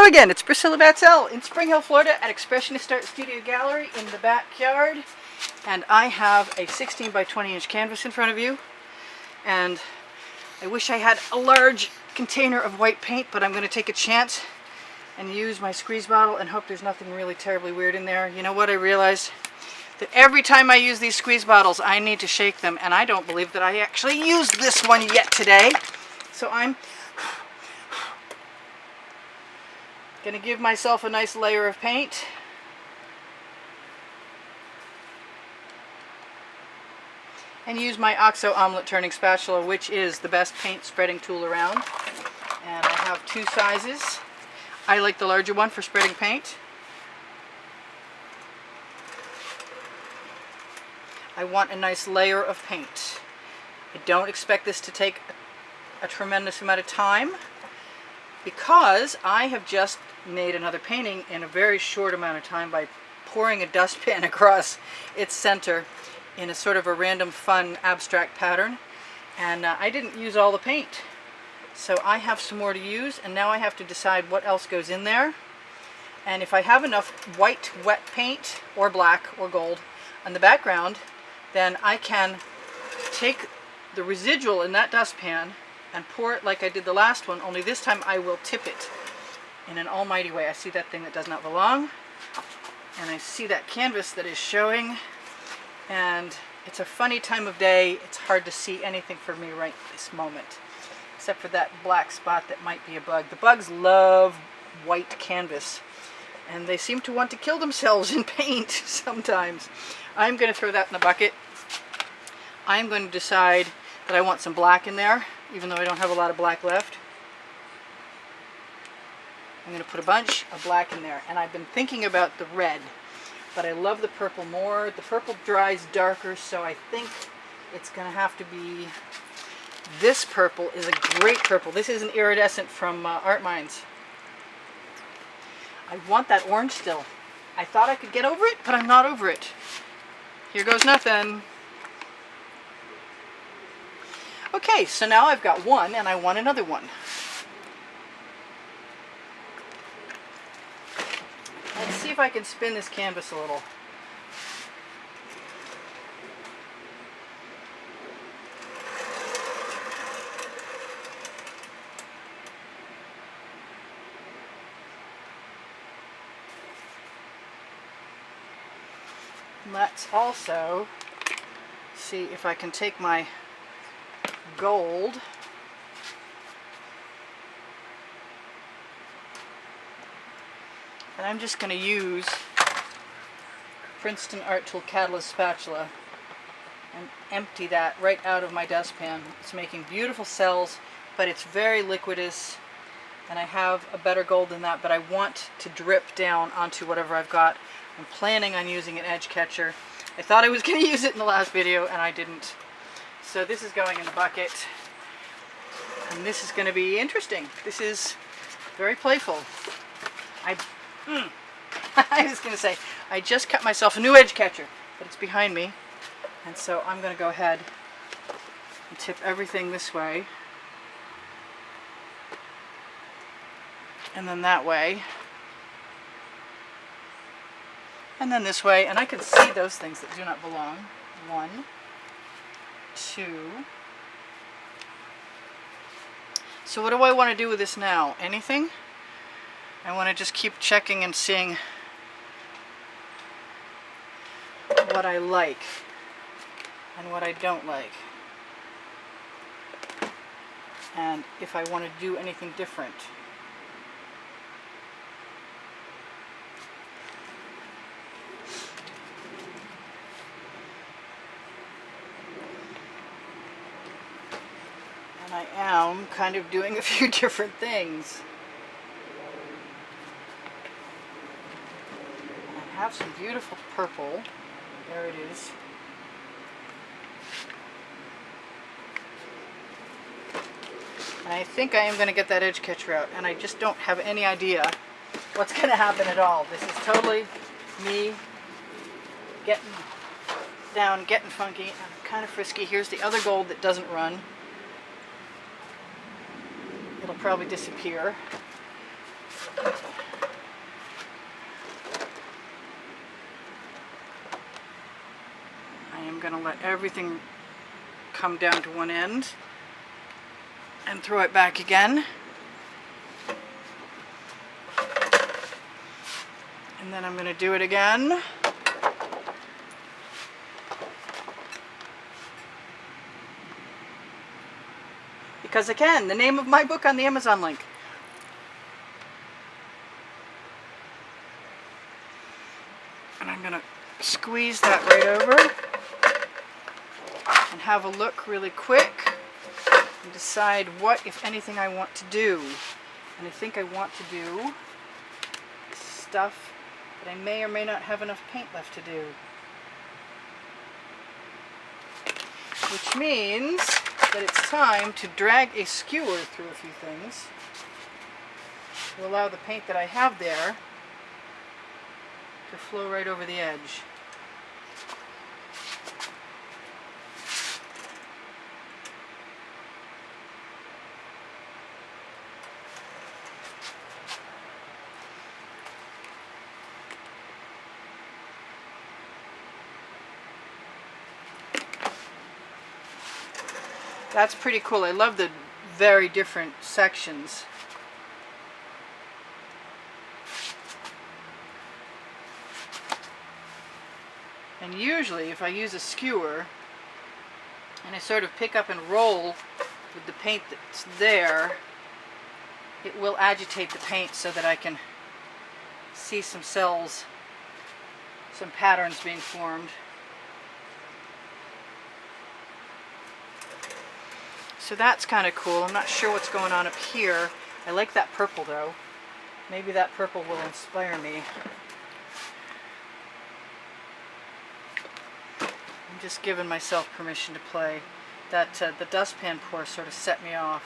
Hello again, it's Priscilla Batzell in Spring Hill, Florida at Expressionist Art Studio Gallery in the backyard. And I have a 16 by 20 inch canvas in front of you. And I wish I had a large container of white paint, but I'm going to take a chance and use my squeeze bottle and hope there's nothing really terribly weird in there. You know what I realized? That every time I use these squeeze bottles, I need to shake them, and I don't believe that I actually used this one yet today. So I'm going to give myself a nice layer of paint. And use my OXO omelet turning spatula, which is the best paint spreading tool around. And I have two sizes. I like the larger one for spreading paint. I want a nice layer of paint. I don't expect this to take a tremendous amount of time because I have just made another painting in a very short amount of time by pouring a dustpan across its center in a sort of a random fun abstract pattern, and I didn't use all the paint, so I have some more to use, and now I have to decide what else goes in there. And if I have enough white wet paint or black or gold on the background, then I can take the residual in that dustpan and pour it like I did the last one, only this time I will tip it in an almighty way. I see that thing that does not belong, and I see that canvas that is showing, and it's a funny time of day. It's hard to see anything for me right this moment, except for that black spot that might be a bug. The bugs love white canvas, and they seem to want to kill themselves in paint sometimes. I'm going to throw that in a bucket. I'm going to decide that I want some black in there, even though I don't have a lot of black left. I'm going to put a bunch of black in there, and I've been thinking about the red, but I love the purple more. The purple dries darker, so I think it's going to have to be... This purple is a great purple. This is an iridescent from Art Minds. I want that orange still. I thought I could get over it, but I'm not over it. Here goes nothing. Okay, so now I've got one, and I want another one. Let's see if I can spin this canvas a little. Let's also see if I can take my gold and I'm just going to use Princeton Art Tool Catalyst spatula and empty that right out of my dustpan. It's making beautiful cells, but it's very liquidous, and I have a better gold than that, but I want to drip down onto whatever I've got. I'm planning on using an edge catcher. I thought I was going to use it in the last video, and I didn't. So this is going in the bucket, and this is going to be interesting. This is very playful. I was going to say, I just cut myself a new edge catcher, but it's behind me, and so I'm going to go ahead and tip everything this way, and then that way, and then this way, and I can see those things that do not belong. 1, 2. So what do I want to do with this now? Anything? I want to just keep checking and seeing what I like and what I don't like, and if I want to do anything different. And I am kind of doing a few different things. I have some beautiful purple. There it is. And I think I am going to get that edge catcher out, and I just don't have any idea what's going to happen at all. This is totally me getting down, getting funky. I'm kind of frisky. Here's the other gold that doesn't run. It'll probably disappear. going to let everything come down to one end and throw it back again. And then I'm going to do it again. Because again, the name of my book on the Amazon link. And I'm going to squeeze that right over and have a look really quick and decide what, if anything, I want to do. And I think I want to do stuff that I may or may not have enough paint left to do. Which means that it's time to drag a skewer through a few things to allow the paint that I have there to flow right over the edge. That's pretty cool. I love the very different sections. And usually if I use a skewer and I sort of pick up and roll with the paint that's there, it will agitate the paint so that I can see some cells, some patterns being formed. So that's kind of cool. I'm not sure what's going on up here. I like that purple though. Maybe that purple will inspire me. I'm just giving myself permission to play. That the dustpan pour sort of set me off.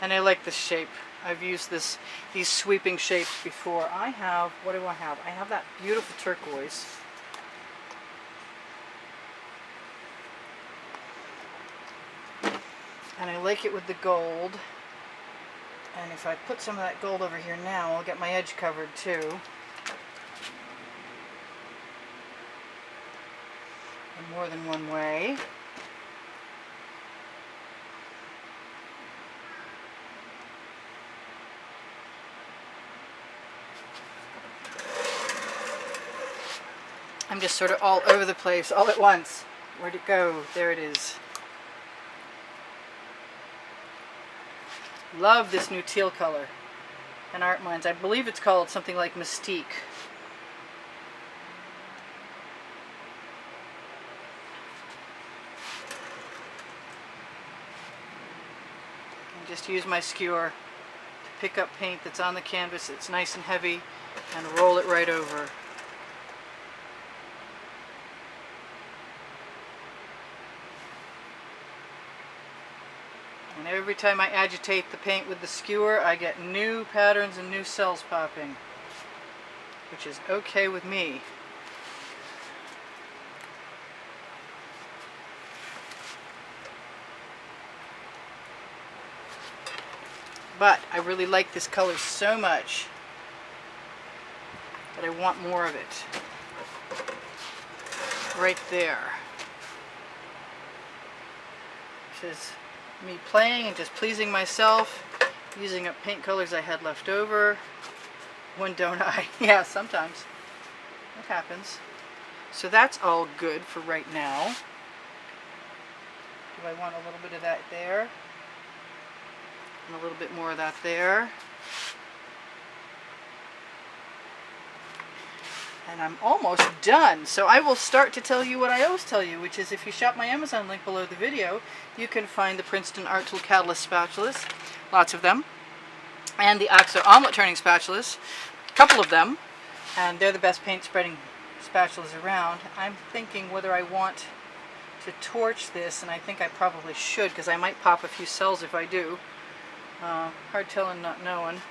And I like this shape. I've used these sweeping shapes before. I have, what do I have? I have that beautiful turquoise. And I like it with the gold. And if I put some of that gold over here now, I'll get my edge covered too. In more than one way. I'm just sort of all over the place, all at once. Where'd it go? There it is. Love this new teal color in Art Minds. I believe it's called something like Mystique. And just use my skewer to pick up paint that's on the canvas. It's nice and heavy and roll it right over. And every time I agitate the paint with the skewer, I get new patterns and new cells popping, which is okay with me. But I really like this color so much that I want more of it. Right there. This is me playing and just pleasing myself, using up paint colors I had left over. When don't I? Yeah, sometimes. It happens. So that's all good for right now. Do I want a little bit of that there? And a little bit more of that there. And I'm almost done. So I will start to tell you what I always tell you, which is if you shop my Amazon link below the video, you can find the Princeton Art Tool Catalyst spatulas, lots of them, and the OXO omelet turning spatulas, a couple of them, and they're the best paint spreading spatulas around. I'm thinking whether I want to torch this, and I think I probably should, because I might pop a few cells if I do. Hard telling, not knowing.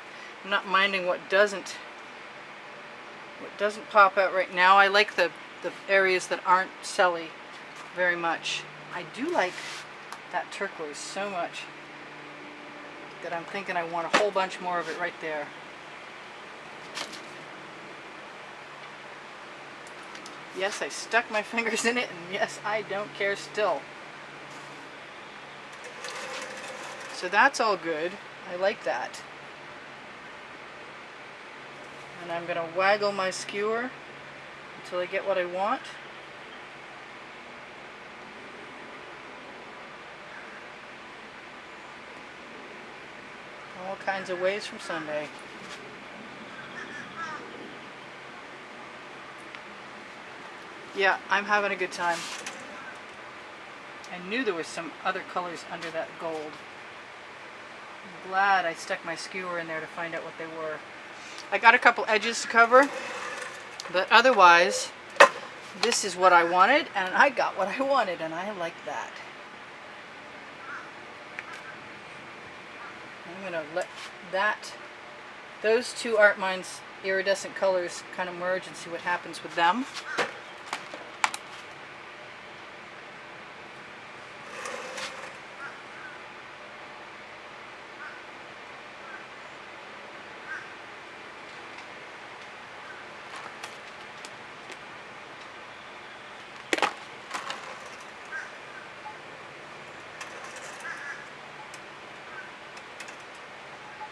I'm not minding what doesn't pop out right now. I like the areas that aren't celly very much. I do like that turquoise so much that I'm thinking I want a whole bunch more of it right there. Yes, I stuck my fingers in it, and yes, I don't care still. So that's all good. I like that. And I'm going to waggle my skewer until I get what I want. All kinds of ways from Sunday. Yeah, I'm having a good time. I knew there was some other colors under that gold. I'm glad I stuck my skewer in there to find out what they were. I got a couple edges to cover, but otherwise, this is what I wanted, and I got what I wanted, and I like that. I'm going to let those two Art Minds iridescent colors kind of merge and see what happens with them.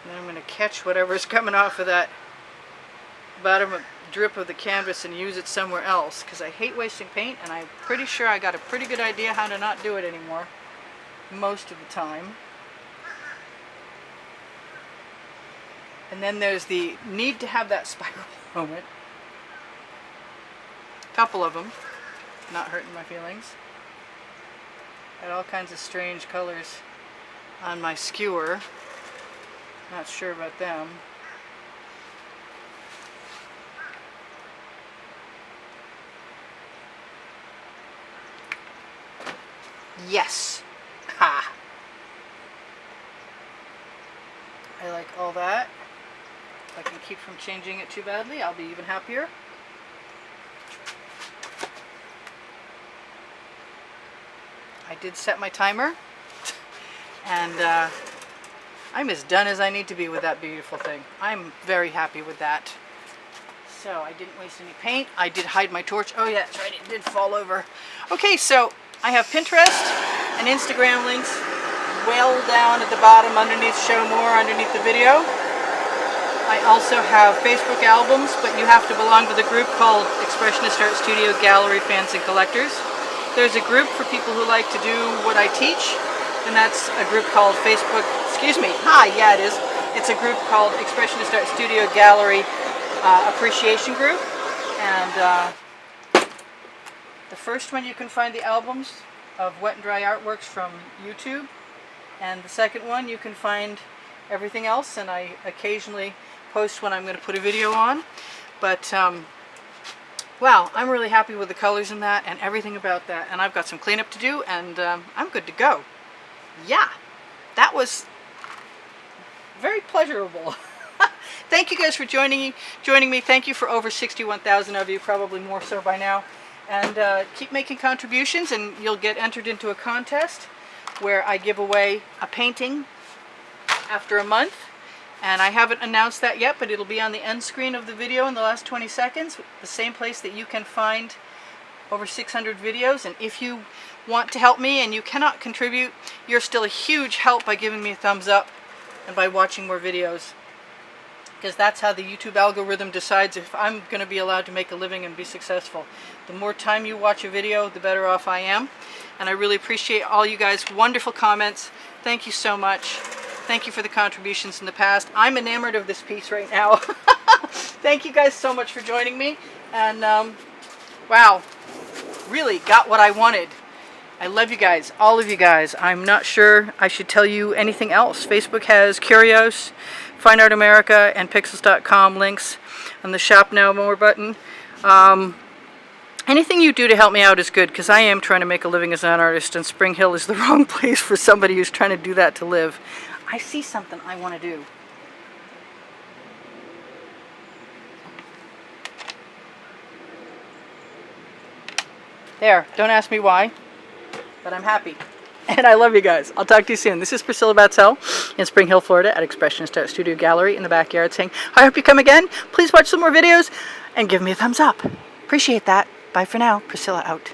Then I'm going to catch whatever's coming off of that bottom drip of the canvas and use it somewhere else, because I hate wasting paint, and I'm pretty sure I got a pretty good idea how to not do it anymore most of the time. And then there's the need to have that spiral moment. A couple of them, not hurting my feelings. Got all kinds of strange colors on my skewer. Not sure about them. Yes! Ha! I like all that. If I can keep from changing it too badly, I'll be even happier. I did set my timer, and I'm as done as I need to be with that beautiful thing. I'm very happy with that. So I didn't waste any paint. I did hide my torch. Oh yeah, that's right, it did fall over. Okay, so I have Pinterest and Instagram links well down at the bottom underneath Show More, underneath the video. I also have Facebook albums, but you have to belong to the group called Expressionist Art Studio Gallery Fans and Collectors. There's a group for people who like to do what I teach, and that's a group called Facebook, excuse me, yeah it is. It's a group called Expressionist Art Studio Gallery Appreciation Group. And the first one you can find the albums of wet and dry artworks from YouTube. And the second one you can find everything else, and I occasionally post when I'm going to put a video on. But wow, I'm really happy with the colors in that and everything about that. And I've got some cleanup to do, and I'm good to go. Yeah, that was very pleasurable. Thank you guys for joining me. Thank you for over 61,000 of you, probably more so by now. And keep making contributions, and you'll get entered into a contest where I give away a painting after a month. And I haven't announced that yet, but it'll be on the end screen of the video in the last 20 seconds, the same place that you can find over 600 videos. And if you want to help me and you cannot contribute, you're still a huge help by giving me a thumbs up and by watching more videos, because that's how the YouTube algorithm decides if I'm going to be allowed to make a living and be successful. The more time you watch a video, the better off I am. And I really appreciate all you guys' wonderful comments. Thank you so much. Thank you for the contributions in the past. I'm enamored of this piece right now. Thank you guys so much for joining me. And wow, really got what I wanted. I love you guys, all of you guys. I'm not sure I should tell you anything else. Facebook has Curios, Fine Art America, and Pixels.com links on the Shop Now More button. Anything you do to help me out is good, because I am trying to make a living as an artist, and Spring Hill is the wrong place for somebody who's trying to do that to live. I see something I want to do. There, don't ask me why, but I'm happy. And I love you guys. I'll talk to you soon. This is Priscilla Batzell in Spring Hill, Florida at Expressionist Art Studio Gallery in the backyard, saying, I hope you come again. Please watch some more videos and give me a thumbs up. Appreciate that. Bye for now. Priscilla out.